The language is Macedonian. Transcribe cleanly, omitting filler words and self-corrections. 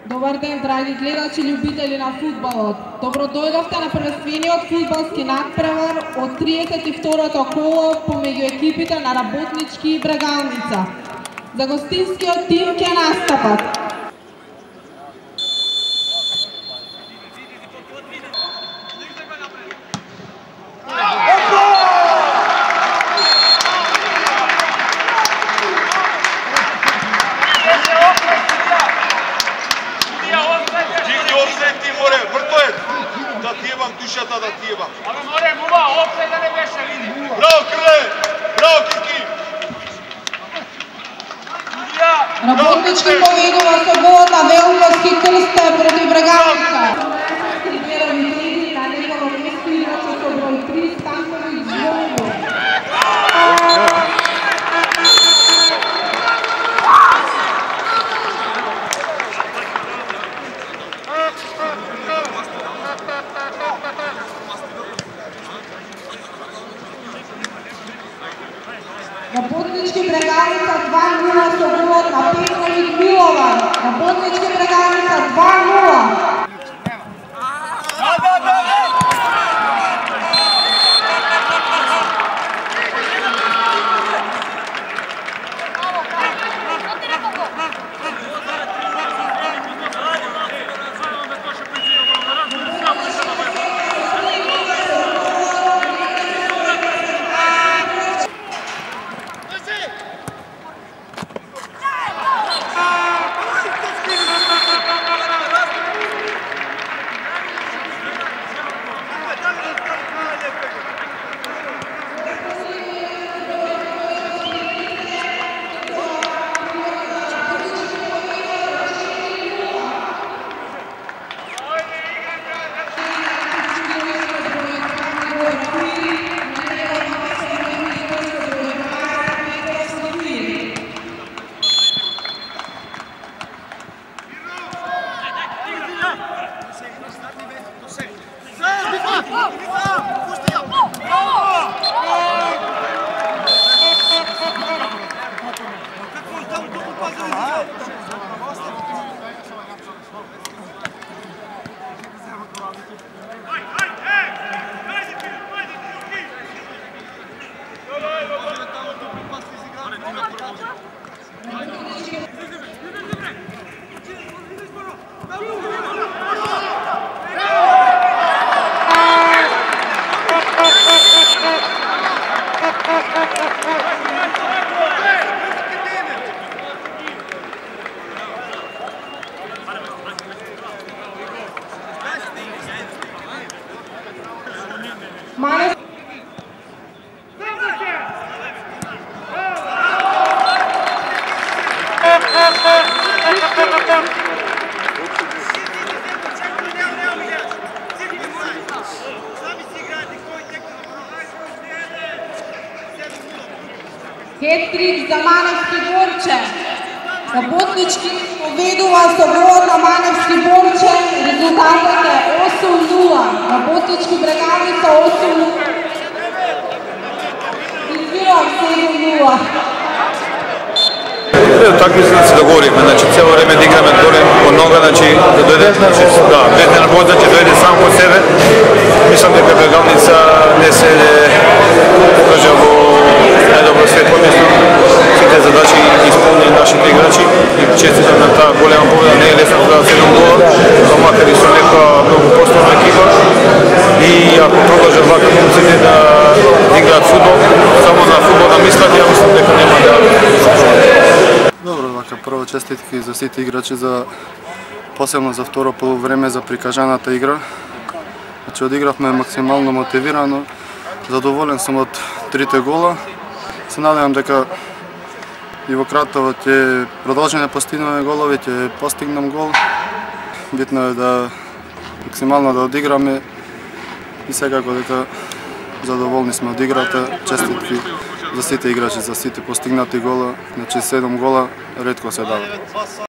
Добар ден, драги гледачи и љубители на фудбалот. Добро дојдовте на првенствениот фудбалски надпревар од 32-то коло помеѓу екипите на Работнички и Брегалница. За гостинскиот тим ќе настапат да ти ебам душата, да ти ебам. Абе, море, мува, опсајд да не беше, види. Браво, Крле! Браво, Кирки! Работнички победува со голот на Велковски Крсте против Брегалница. На негово место играчот со број 3 Станковиќ Звонко. Работнички Брегалница 2-0 со голот на Петровиќ Милован. Работнички Брегалница 2-0. Хет-трик за Маневски Борче. Работнички победува со голот на Маневски Борче. Резултатот е 8-0. Работнички Брегалница 8-0. Извинувам, 7-0. Такмицата да се договориме, значи цело време да играме доле од нога, значи да дојде, значи да, без нервоза ќе дојде сам по себе. Мислам дека Брегалница не се покажа во најдобро светло место. Сите задачи исполни нашите играчи и честитам на таа голема победа. Не е лесно да 7 гола, но макар и со нека многу посилна екипа. И ако продолжат вака момците да играат фудбал, само на фудбал да мислат, ја мислам дека нема да. Добро, вака прво честитки за сите играчи за посебно за второ полувреме за прикажаната игра. Значи одигравме максимално мотивирано. Задоволен сум од трите гола. Се надевам дека и во кратово ќе продолжиме да постигнеме голови, ќе постигнам гол. Битно е да максимално да одиграме и секако дека задоволни сме од играта. Честитки за сите играчи, за сите постигнати гола. Значи 7 гола ретко се дава.